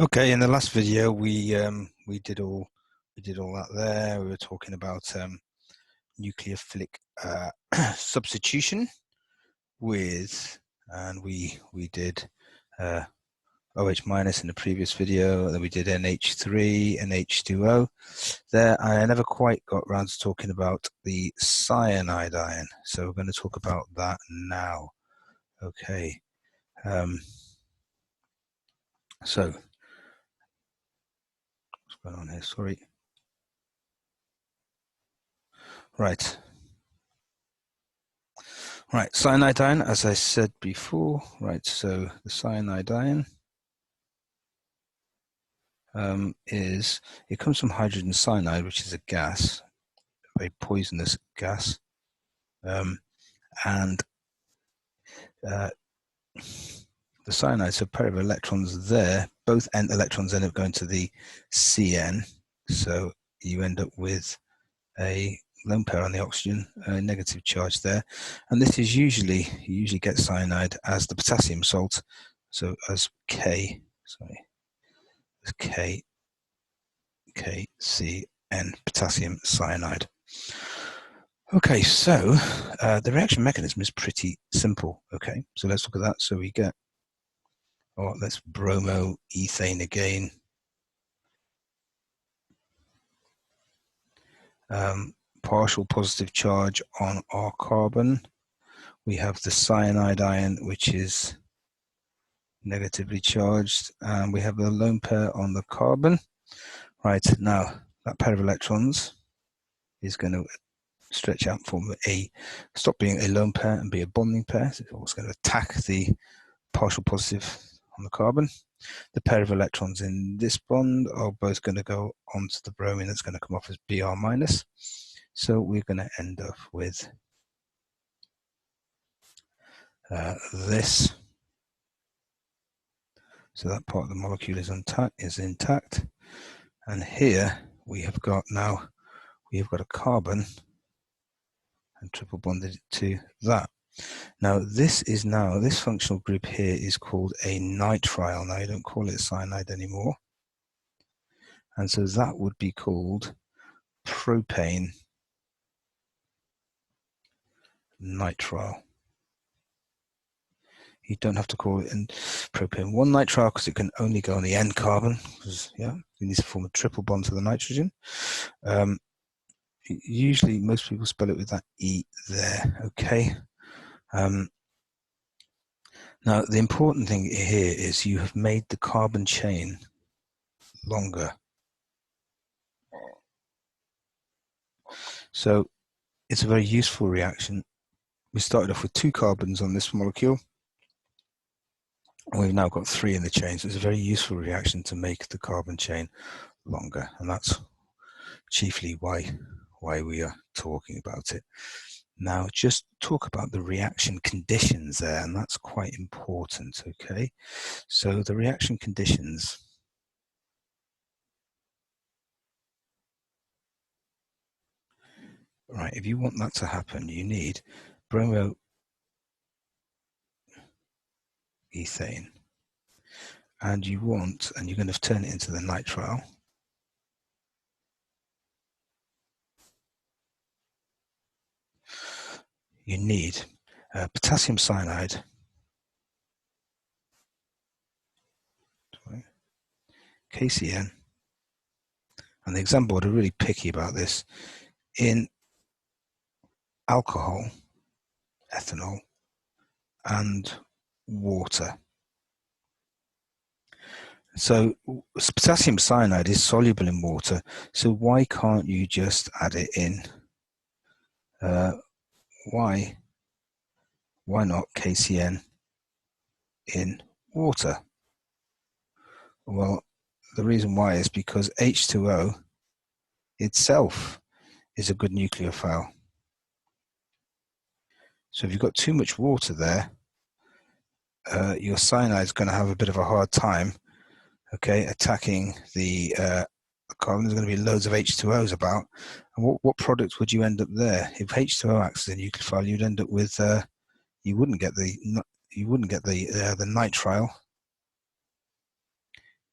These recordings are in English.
Okay, in the last video we did all that there. We were talking about nucleophilic substitution with, and we did OH minus in the previous video. Then we did NH3 and H2O. There, I never quite got around to talking about the cyanide ion, so we're going to talk about that now. Okay, so what's going on here? Sorry. Right. Right, cyanide ion, as I said before, right, so the cyanide ion it comes from hydrogen cyanide, which is a gas, a very poisonous gas, and the cyanide, so pair of electrons there, both electrons end up going to the Cn, so you end up with a lone pair on the oxygen, a negative charge there, and this is usually, you usually get cyanide as the potassium salt, so as K, sorry, as KCN, potassium cyanide. Okay, so the reaction mechanism is pretty simple. Okay, so let's look at that. So we get, let's bromoethane again. Partial positive charge on our carbon. We have the cyanide ion, which is negatively charged, and we have the lone pair on the carbon. Right, now that pair of electrons is going to stretch out, form stop being a lone pair and be a bonding pair. So it's going to attack the partial positive on the carbon. The pair of electrons in this bond are both going to go onto the bromine that's going to come off as Br minus. So we're going to end up with this. So that part of the molecule is intact. And here we have got a carbon and triple bonded to that. Now this functional group here is called a nitrile. Now you don't call it cyanide anymore. And so that would be called propane nitrile. You don't have to call it propane 1 nitrile because it can only go on the N carbon, because you need to form a triple bond to the nitrogen. Usually most people spell it with that E there, okay? Now the important thing here is you have made the carbon chain longer. So it's a very useful reaction. We started off with 2 carbons on this molecule, and we've now got 3 in the chain. So it's a very useful reaction to make the carbon chain longer, and that's chiefly why we are talking about it. Now just talk about the reaction conditions there, and that's quite important, okay? So the reaction conditions, right, if you want that to happen, you need bromoethane, and you're going to turn it into the nitrile. You need potassium cyanide, KCN, and the exam board are really picky about this, in alcohol, ethanol, and water. So potassium cyanide is soluble in water, so why can't you just add it in? Why not KCN in water? Well, the reason why is because H2O itself is a good nucleophile. So if you've got too much water there, your cyanide is going to have a bit of a hard time, okay, attacking the carbon. There's going to be loads of H2Os about, and what product would you end up there? If H2O acts as a nucleophile, you'd end up with you wouldn't get the nitrile.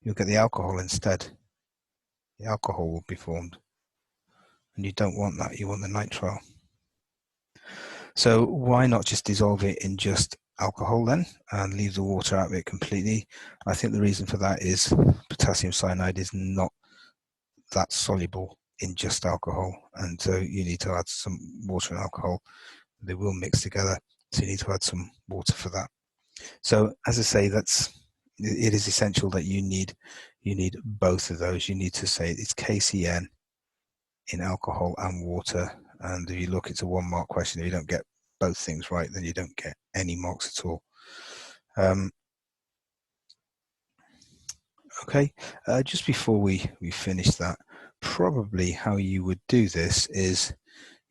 you'll get the alcohol instead. The alcohol will be formed. And you don't want that, you want the nitrile. So why not just dissolve it in just alcohol then and leave the water out of it completely? I think the reason for that is potassium cyanide is not that soluble in just alcohol, and so you need to add some water and alcohol. They will mix together, so you need to add some water for that. So as I say, it is essential that you need both of those. You need to say it's KCN in alcohol and water, and if you look, it's a 1 mark question. If you don't get both things right, then you don't get any marks at all. Okay, just before we finish that, probably how you would do this is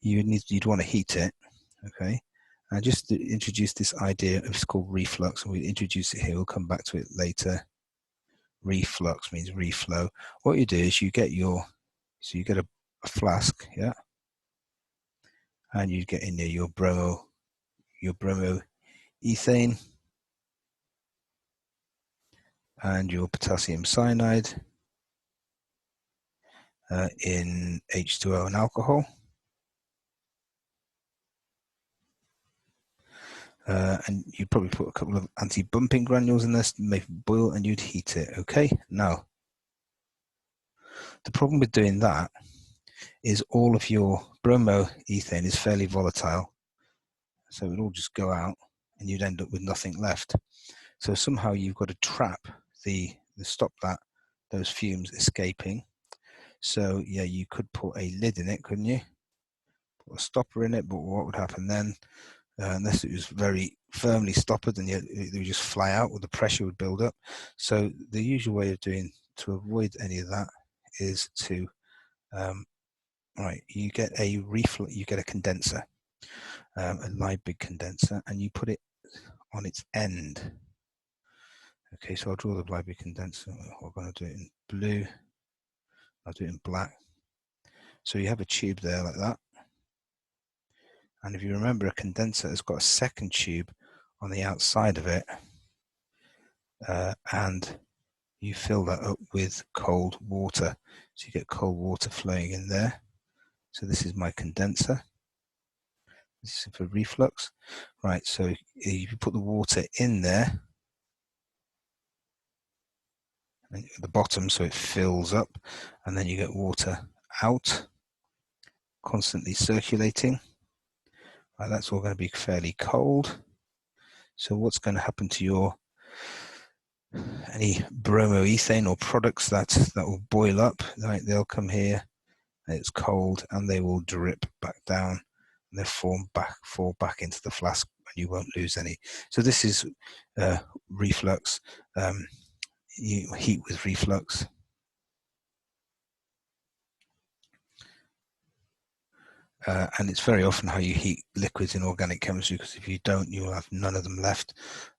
you'd want to heat it, okay, and just to introduce this idea of, it's called reflux, and we introduce it here, we'll come back to it later. Reflux means reflow. What you do is you get a flask, yeah, and you get in there your bromoethane and your potassium cyanide in H2O and alcohol. And you'd probably put a couple of anti-bumping granules in this, make it boil, and you'd heat it. Okay, now the problem with doing that is all of your bromoethane is fairly volatile, so it would all just go out and you'd end up with nothing left. So somehow you've got to trap stop those fumes escaping. So yeah, you could put a lid in it, couldn't you? Put a stopper in it, but what would happen then? Unless it was very firmly stoppered, and they would just fly out, or the pressure would build up. So the usual way of doing to avoid any of that is to you get a condenser, a Liebig condenser, and you put it on its end. Okay, so I'll draw the Liebig condenser. We're going to do it in blue. I'll do it in black. So you have a tube there like that. And if you remember, a condenser has got a second tube on the outside of it, and you fill that up with cold water. So you get cold water flowing in there. So this is my condenser. This is for reflux. Right, so if you put the water in there, and at the bottom, so it fills up, and then you get water out, constantly circulating. Right, that's all going to be fairly cold. So what's going to happen to any bromoethane or products that will boil up? Right, they'll come here, it's cold, and they will drip back down, and they'll fall back into the flask, and you won't lose any. So this is reflux. You heat with reflux. And it's very often how you heat liquids in organic chemistry, because if you don't, you'll have none of them left,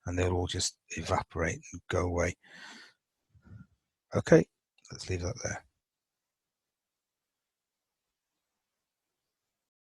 and they'll all just evaporate and go away. Okay, let's leave that there.